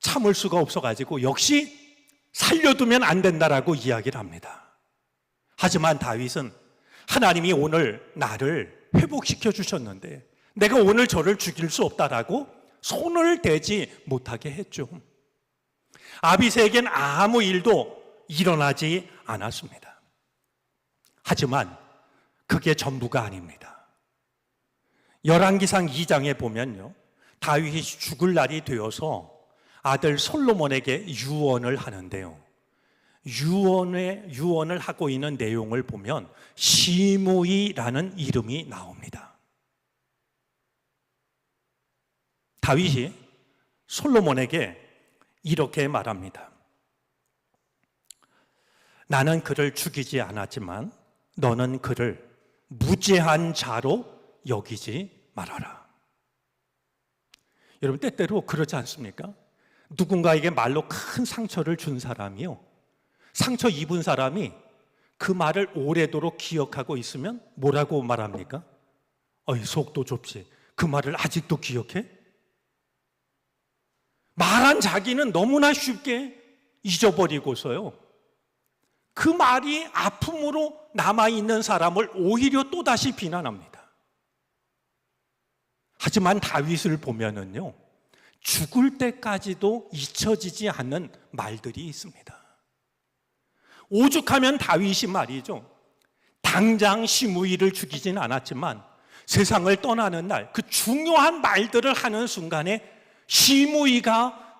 참을 수가 없어가지고 역시 살려두면 안 된다라고 이야기를 합니다. 하지만 다윗은 하나님이 오늘 나를 회복시켜 주셨는데 내가 오늘 저를 죽일 수 없다라고 손을 대지 못하게 했죠. 아비새에겐 아무 일도 일어나지 않았습니다. 하지만 그게 전부가 아닙니다. 열왕기상 2장에 보면요, 다윗이 죽을 날이 되어서 아들 솔로몬에게 유언을 하는데요, 유언을 하고 있는 내용을 보면 시므이라는 이름이 나옵니다. 다윗이 솔로몬에게 이렇게 말합니다. 나는 그를 죽이지 않았지만 너는 그를 무죄한 자로 여기지 말아라. 여러분, 때때로 그렇지 않습니까? 누군가에게 말로 큰 상처를 준 사람이요, 상처 입은 사람이 그 말을 오래도록 기억하고 있으면 뭐라고 말합니까? 어이, 속도 좁지, 그 말을 아직도 기억해? 말한 자기는 너무나 쉽게 잊어버리고서요, 그 말이 아픔으로 남아있는 사람을 오히려 또다시 비난합니다. 하지만 다윗을 보면은요, 죽을 때까지도 잊혀지지 않는 말들이 있습니다. 오죽하면 다윗이 말이죠, 당장 시므이를 죽이진 않았지만 세상을 떠나는 날 그 중요한 말들을 하는 순간에 시므이가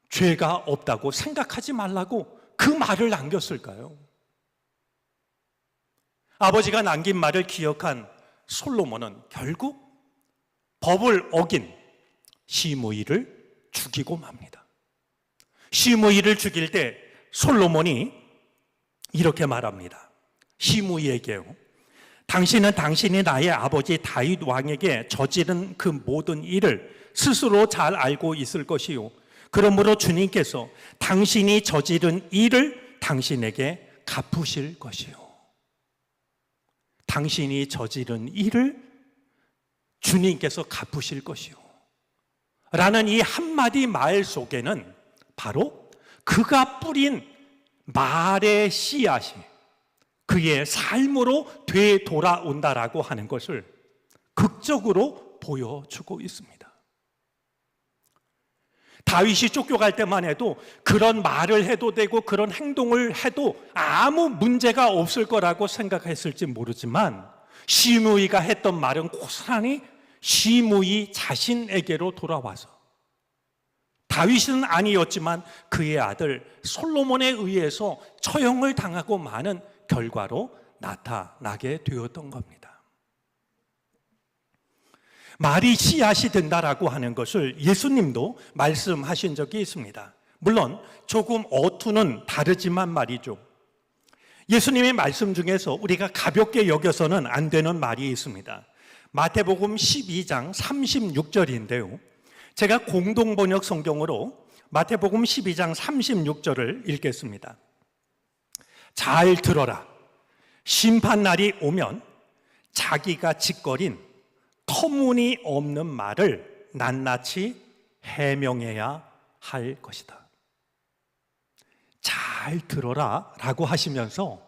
죄가 없다고 생각하지 말라고 그 말을 남겼을까요? 아버지가 남긴 말을 기억한 솔로몬은 결국 법을 어긴 시므이를 죽이고 맙니다. 시므이를 죽일 때 솔로몬이 이렇게 말합니다. 시므이에게요, 당신은 당신이 나의 아버지 다윗 왕에게 저지른 그 모든 일을 스스로 잘 알고 있을 것이요, 그러므로 주님께서 당신이 저지른 일을 당신에게 갚으실 것이요. 당신이 저지른 일을 주님께서 갚으실 것이요 라는 이 한마디 말 속에는 바로 그가 뿌린 말의 씨앗이 그의 삶으로 되돌아온다라고 하는 것을 극적으로 보여주고 있습니다. 다윗이 쫓겨갈 때만 해도 그런 말을 해도 되고 그런 행동을 해도 아무 문제가 없을 거라고 생각했을지 모르지만 시므이가 했던 말은 고스란히 시므이 자신에게로 돌아와서 다윗은 아니었지만 그의 아들 솔로몬에 의해서 처형을 당하고 마는 결과로 나타나게 되었던 겁니다. 말이 씨앗이 된다라고 하는 것을 예수님도 말씀하신 적이 있습니다. 물론 조금 어투는 다르지만 말이죠. 예수님의 말씀 중에서 우리가 가볍게 여겨서는 안 되는 말이 있습니다. 마태복음 12장 36절인데요. 제가 공동번역 성경으로 마태복음 12장 36절을 읽겠습니다. 잘 들어라. 심판날이 오면 자기가 짓거린 터무니없는 말을 낱낱이 해명해야 할 것이다. 잘 들어라 라고 하시면서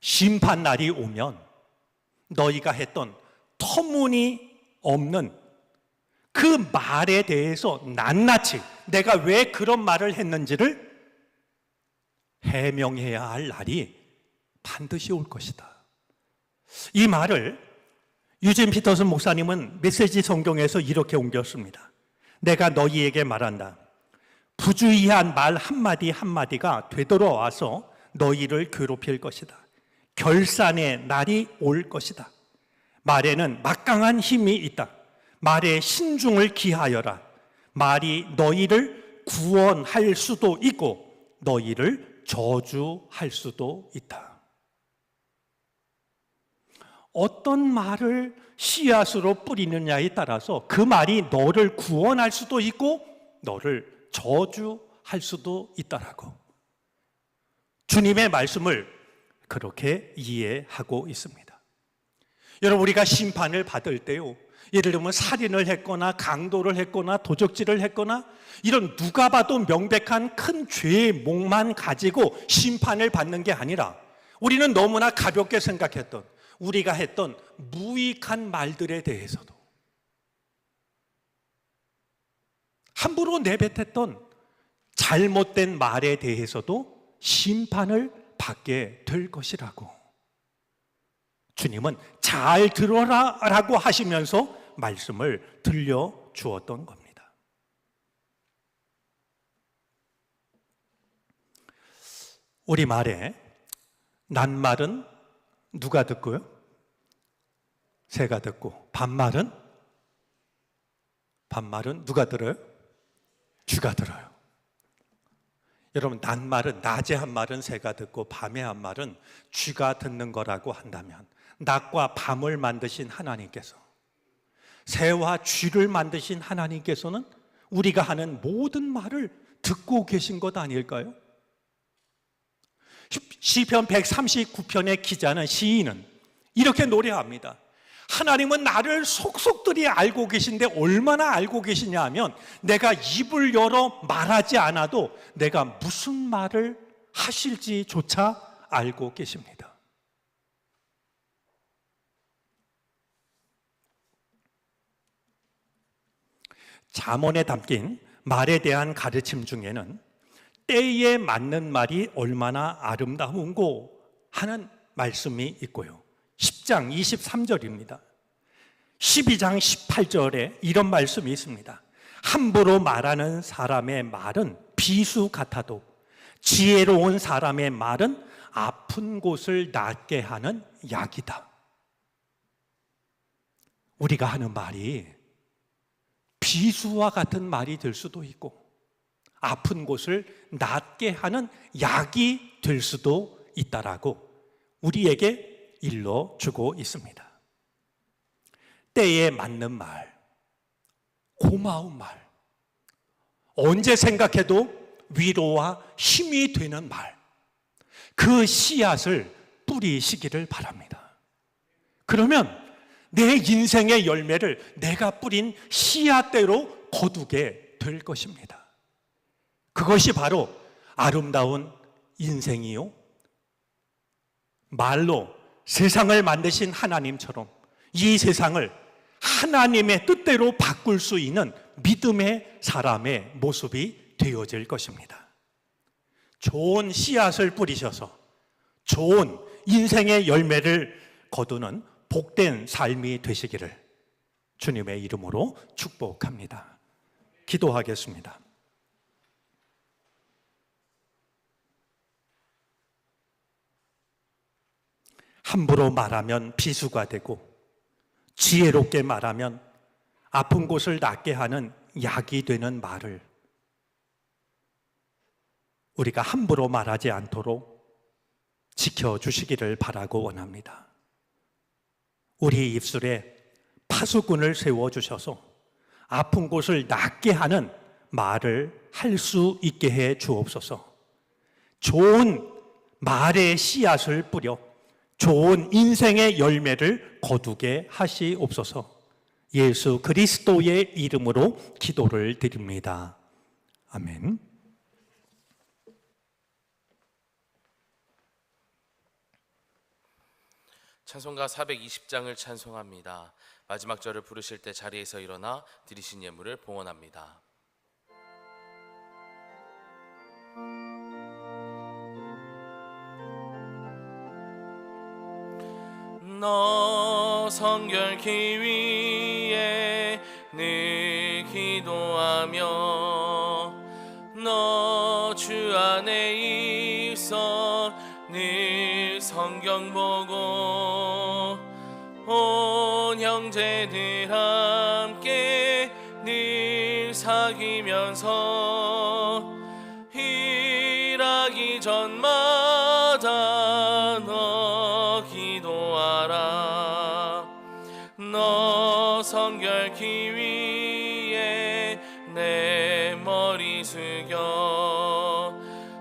심판날이 오면 너희가 했던 터무니없는 그 말에 대해서 낱낱이 내가 왜 그런 말을 했는지를 해명해야 할 날이 반드시 올 것이다. 이 말을 유진 피터슨 목사님은 메시지 성경에서 이렇게 옮겼습니다. 내가 너희에게 말한다. 부주의한 말 한마디 한마디가 되돌아와서 너희를 괴롭힐 것이다. 결산의 날이 올 것이다. 말에는 막강한 힘이 있다. 말에 신중을 기하여라. 말이 너희를 구원할 수도 있고 너희를 저주할 수도 있다. 어떤 말을 씨앗으로 뿌리느냐에 따라서 그 말이 너를 구원할 수도 있고 너를 저주할 수도 있다라고 주님의 말씀을 그렇게 이해하고 있습니다. 여러분, 우리가 심판을 받을 때요, 예를 들면 살인을 했거나 강도를 했거나 도적질을 했거나 이런 누가 봐도 명백한 큰 죄의 목만 가지고 심판을 받는 게 아니라 우리는 너무나 가볍게 생각했던 우리가 했던 무익한 말들에 대해서도 함부로 내뱉었던 잘못된 말에 대해서도 심판을 받게 될 것이라고 주님은 잘 들어라 라고 하시면서 말씀을 들려주었던 겁니다. 우리말에 낱말은 누가 듣고요? 새가 듣고 반말은 누가 들어요? 쥐가 들어요. 여러분, 낮말은, 낮에 한 말은 새가 듣고 밤에 한 말은 쥐가 듣는 거라고 한다면, 낮과 밤을 만드신 하나님께서, 새와 쥐를 만드신 하나님께서는 우리가 하는 모든 말을 듣고 계신 것 아닐까요? 시편 139편의 기자는, 시인은 이렇게 노래합니다. 하나님은 나를 속속들이 알고 계신데 얼마나 알고 계시냐 하면, 내가 입을 열어 말하지 않아도 내가 무슨 말을 하실지조차 알고 계십니다. 잠언에 담긴 말에 대한 가르침 중에는 때에 맞는 말이 얼마나 아름다운고 하는 말씀이 있고요. 10장 23절입니다. 12장 18절에 이런 말씀이 있습니다. 함부로 말하는 사람의 말은 비수 같아도 지혜로운 사람의 말은 아픈 곳을 낫게 하는 약이다. 우리가 하는 말이 비수와 같은 말이 될 수도 있고 아픈 곳을 낫게 하는 약이 될 수도 있다라고 우리에게 일러주고 있습니다. 때에 맞는 말, 고마운 말, 언제 생각해도 위로와 힘이 되는 말, 그 씨앗을 뿌리시기를 바랍니다. 그러면 내 인생의 열매를 내가 뿌린 씨앗대로 거두게 될 것입니다. 그것이 바로 아름다운 인생이요, 말로 세상을 만드신 하나님처럼 이 세상을 하나님의 뜻대로 바꿀 수 있는 믿음의 사람의 모습이 되어질 것입니다. 좋은 씨앗을 뿌리셔서 좋은 인생의 열매를 거두는 복된 삶이 되시기를 주님의 이름으로 축복합니다. 기도하겠습니다. 함부로 말하면 비수가 되고 지혜롭게 말하면 아픈 곳을 낫게 하는 약이 되는 말을 우리가 함부로 말하지 않도록 지켜주시기를 바라고 원합니다. 우리 입술에 파수꾼을 세워주셔서 아픈 곳을 낫게 하는 말을 할 수 있게 해 주옵소서. 좋은 말의 씨앗을 뿌려 좋은 인생의 열매를 거두게 하시옵소서. 예수 그리스도의 이름으로 기도를 드립니다. 아멘. 찬송가 420장을 찬송합니다. 마지막 절을 부르실 때 자리에서 일어나 드리신 예물을 봉헌합니다. 너 성결케 위해 늘 기도하며 너 주 안에 있어 늘 성경 보고 온 형제들 함께 늘 사귀면서 일하기 전마다 너 기도하라. 너 성결케 위해 내 머리 숙여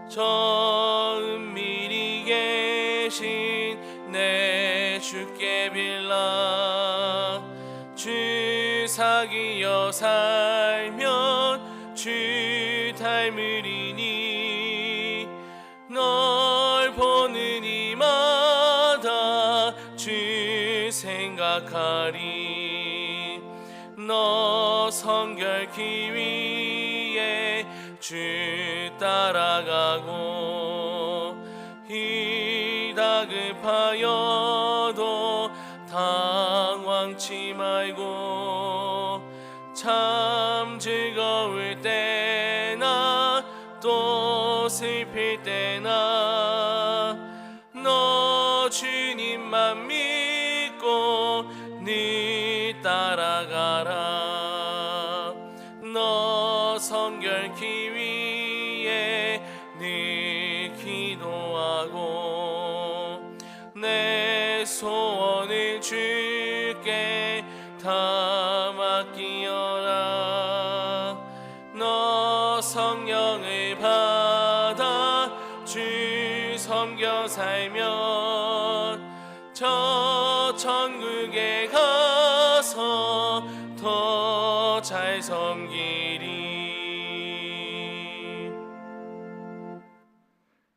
저 은밀히 계신 내 주께 빌라. 주 사귀어 살면 주 닮으리니 널 보는 이마다 주 생각하리. 너 성결케 위해 주 따라가고 일 다급하여도 당황치 말고 참 즐거울 때나 또 슬플 때나 너 주님만 믿고 늘 따라가라. 너 성결케 위해 늘 소원을 주께 다 맡기어라. 너 성령을 받아 주 섬겨 살면 저 천국에 가서 더 잘 섬기리.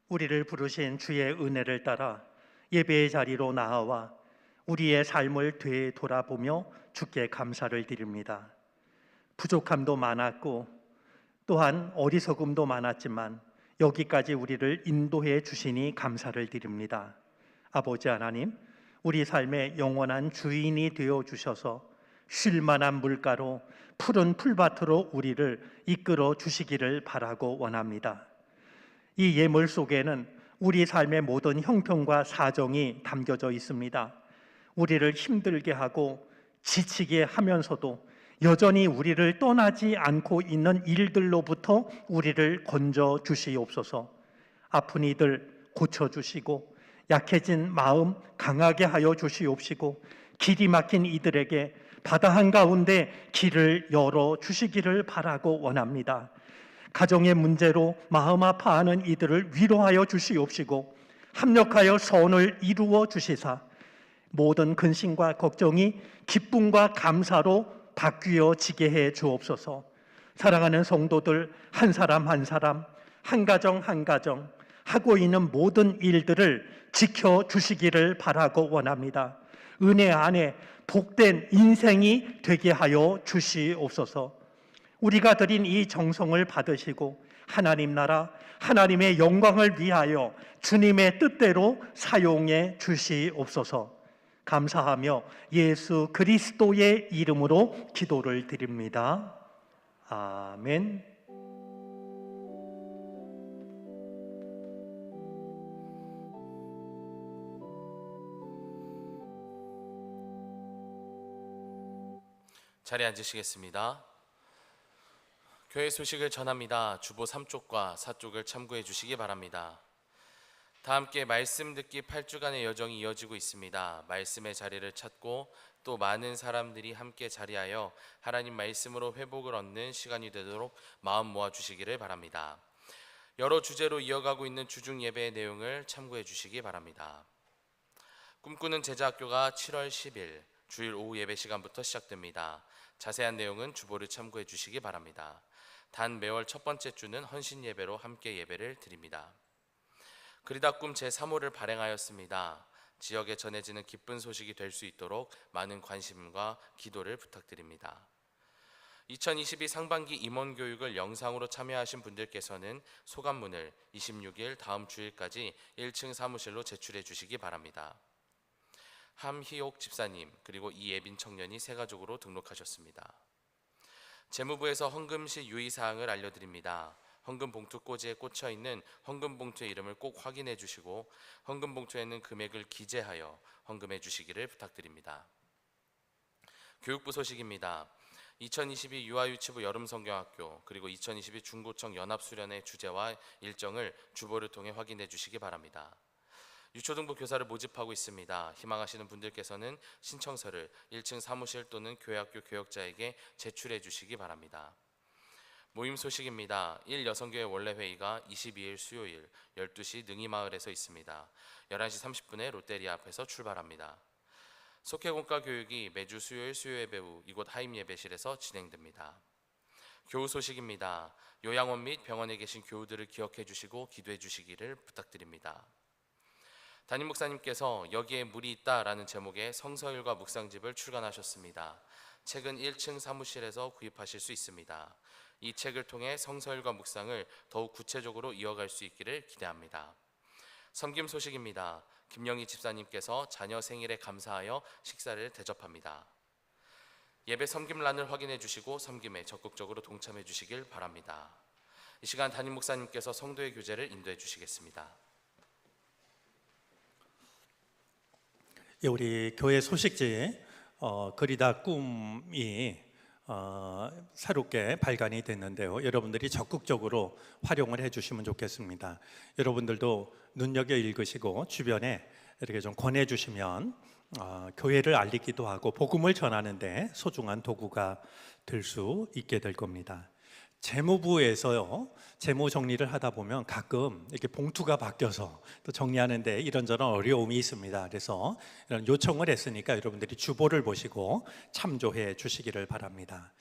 우리를 부르신 주의 은혜를 따라 예배의 자리로 나아와 우리의 삶을 되돌아보며 주께 감사를 드립니다. 부족함도 많았고 또한 어리석음도 많았지만 여기까지 우리를 인도해 주시니 감사를 드립니다. 아버지 하나님, 우리 삶의 영원한 주인이 되어 주셔서 쉴만한 물가로 푸른 풀밭으로 우리를 이끌어 주시기를 바라고 원합니다. 이 예물 속에는 우리 삶의 모든 형편과 사정이 담겨져 있습니다. 우리를 힘들게 하고 지치게 하면서도 여전히 우리를 떠나지 않고 있는 일들로부터 우리를 건져 주시옵소서. 아픈 이들 고쳐주시고 약해진 마음 강하게 하여 주시옵시고 길이 막힌 이들에게 바다 한가운데 길을 열어 주시기를 바라고 원합니다. 가정의 문제로 마음 아파하는 이들을 위로하여 주시옵시고 합력하여 선을 이루어 주시사 모든 근심과 걱정이 기쁨과 감사로 바뀌어지게 해 주옵소서. 사랑하는 성도들 한 사람 한 사람, 한 가정 한 가정 하고 있는 모든 일들을 지켜주시기를 바라고 원합니다. 은혜 안에 복된 인생이 되게 하여 주시옵소서. 우리가 드린 이 정성을 받으시고 하나님 나라, 하나님의 영광을 위하여 주님의 뜻대로 사용해 주시옵소서. 감사하며 예수 그리스도의 이름으로 기도를 드립니다. 아멘. 자리에 앉으시겠습니다. 교회 소식을 전합니다. 주보 3쪽과 4쪽을 참고해 주시기 바랍니다. 다 함께 말씀 듣기 8주간의 여정이 이어지고 있습니다. 말씀의 자리를 찾고 또 많은 사람들이 함께 자리하여 하나님 말씀으로 회복을 얻는 시간이 되도록 마음 모아 주시기를 바랍니다. 여러 주제로 이어가고 있는 주중 예배의 내용을 참고해 주시기 바랍니다. 꿈꾸는 제자학교가 7월 10일 주일 오후 예배 시간부터 시작됩니다. 자세한 내용은 주보를 참고해 주시기 바랍니다. 단 매월 첫 번째 주는 헌신 예배로 함께 예배를 드립니다. 그리다 꿈 제3호를 발행하였습니다. 지역에 전해지는 기쁜 소식이 될 수 있도록 많은 관심과 기도를 부탁드립니다. 2022 상반기 임원교육을 영상으로 참여하신 분들께서는 소감문을 26일 다음 주일까지 1층 사무실로 제출해 주시기 바랍니다. 함희옥 집사님 그리고 이예빈 청년이 새 가족으로 등록하셨습니다. 재무부에서 헌금시 유의사항을 알려드립니다. 헌금 봉투 꽂이에 꽂혀 있는 헌금 봉투의 이름을 꼭 확인해 주시고 헌금 봉투에 있는 금액을 기재하여 헌금해 주시기를 부탁드립니다. 교육부 소식입니다. 2022 유아유치부 여름성경학교 그리고 2022 중고청 연합수련회 주제와 일정을 주보를 통해 확인해 주시기 바랍니다. 유초등부 교사를 모집하고 있습니다. 희망하시는 분들께서는 신청서를 1층 사무실 또는 교회학교 교역자에게 제출해 주시기 바랍니다. 모임 소식입니다. 1여성교회 원래회의가 22일 수요일 12시 능이마을에서 있습니다. 11시 30분에 롯데리아 앞에서 출발합니다. 속회공과 교육이 매주 수요일 수요예배 후 이곳 하임예배실에서 진행됩니다. 교우 소식입니다. 요양원 및 병원에 계신 교우들을 기억해 주시고 기도해 주시기를 부탁드립니다. 담임 목사님께서 여기에 물이 있다라는 제목의 성서일과 묵상집을 출간하셨습니다. 책은 1층 사무실에서 구입하실 수 있습니다. 이 책을 통해 성서일과 묵상을 더욱 구체적으로 이어갈 수 있기를 기대합니다. 섬김 소식입니다. 김영희 집사님께서 자녀 생일에 감사하여 식사를 대접합니다. 예배 섬김란을 확인해 주시고 섬김에 적극적으로 동참해 주시길 바랍니다. 이 시간 담임 목사님께서 성도의 교제를 인도해 주시겠습니다. 예, 우리 교회 소식지 그리다 꿈이 새롭게 발간이 됐는데요. 여러분들이 적극적으로 활용을 해주시면 좋겠습니다. 여러분들도 눈여겨 읽으시고 주변에 이렇게 좀 권해주시면 교회를 알리기도 하고 복음을 전하는데 소중한 도구가 될 수 있게 될 겁니다. 재무부에서요, 재무 정리를 하다 보면 가끔 이렇게 봉투가 바뀌어서 또 정리하는데 이런저런 어려움이 있습니다. 그래서 이런 요청을 했으니까 여러분들이 주보를 보시고 참조해 주시기를 바랍니다.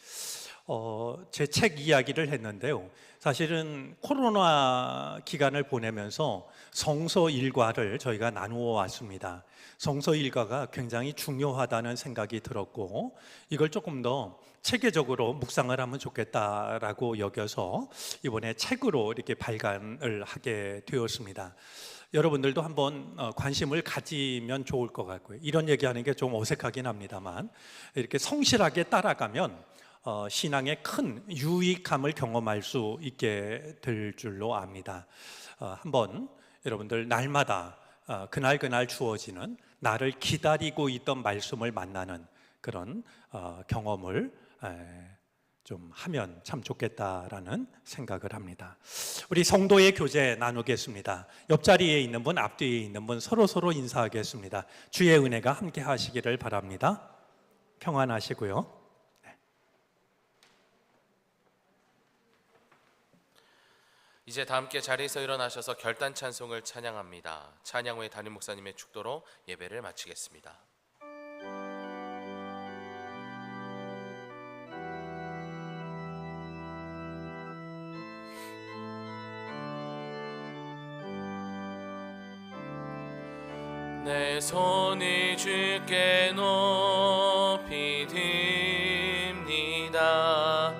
제 책 이야기를 했는데요. 사실은 코로나 기간을 보내면서 성서 일과를 저희가 나누어 왔습니다. 성서 일과가 굉장히 중요하다는 생각이 들었고 이걸 조금 더 체계적으로 묵상을 하면 좋겠다라고 여겨서 이번에 책으로 이렇게 발간을 하게 되었습니다. 여러분들도 한번 관심을 가지면 좋을 것 같고요. 이런 얘기하는 게 좀 어색하긴 합니다만 이렇게 성실하게 따라가면 신앙의 큰 유익함을 경험할 수 있게 될 줄로 압니다. 한번 여러분들 날마다 그날 주어지는 나를 기다리고 있던 말씀을 만나는 그런 경험을 좀 하면 참 좋겠다라는 생각을 합니다. 우리 성도의 교제 나누겠습니다. 옆자리에 있는 분, 앞뒤에 있는 분 서로 인사하겠습니다. 주의 은혜가 함께 하시기를 바랍니다. 평안하시고요. 이제 다 함께 자리에서 일어나셔서 결단 찬송을 찬양합니다. 찬양 후에 담임 목사님의 축도로 예배를 마치겠습니다. 내 손이 주께 높이 듭니다.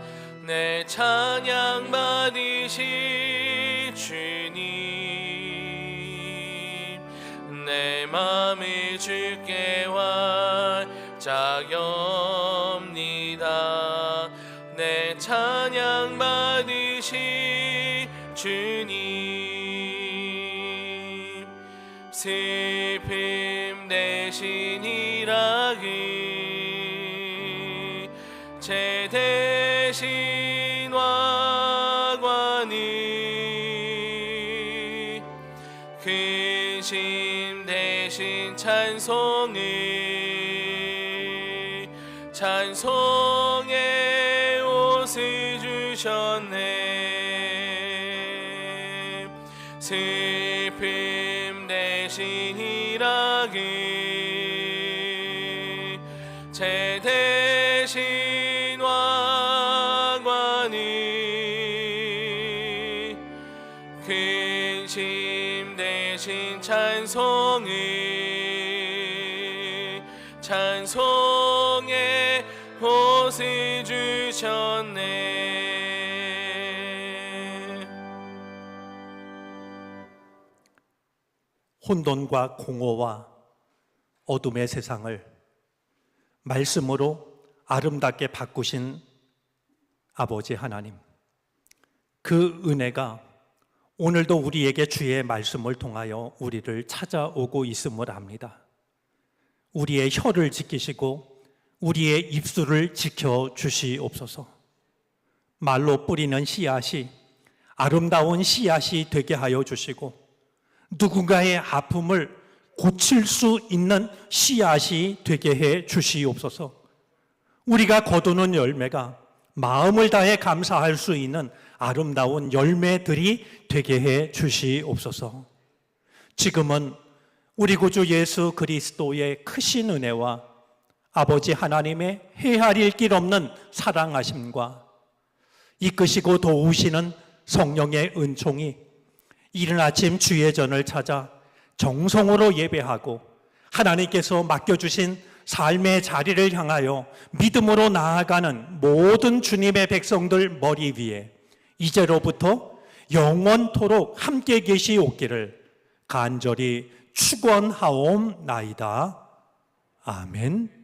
내 찬양 받으실 주님, 내 맘을 주께 활짝 엽니다. 내 찬양 받으실 주님, 슬픔 대신 일하기 제 대신 와관이 근심 대신 찬송의 옷을 주셨네. 슬픔 대신 일하기 제 대신 왕관이 근심 대신 찬송의 옷을 주셨네. 혼돈과 공허와 어둠의 세상을 말씀으로 아름답게 바꾸신 아버지 하나님, 그 은혜가 오늘도 우리에게 주의 말씀을 통하여 우리를 찾아오고 있음을 압니다. 우리의 혀를 지키시고 우리의 입술을 지켜주시옵소서. 말로 뿌리는 씨앗이 아름다운 씨앗이 되게 하여 주시고 누군가의 아픔을 고칠 수 있는 씨앗이 되게 해 주시옵소서. 우리가 거두는 열매가 마음을 다해 감사할 수 있는 아름다운 열매들이 되게 해 주시옵소서. 지금은 우리 구주 예수 그리스도의 크신 은혜와 아버지 하나님의 헤아릴 길 없는 사랑하심과 이끄시고 도우시는 성령의 은총이 이른 아침 주의 전을 찾아 정성으로 예배하고 하나님께서 맡겨주신 삶의 자리를 향하여 믿음으로 나아가는 모든 주님의 백성들 머리 위에 이제로부터 영원토록 함께 계시옵기를 간절히 축원하옵나이다. 아멘.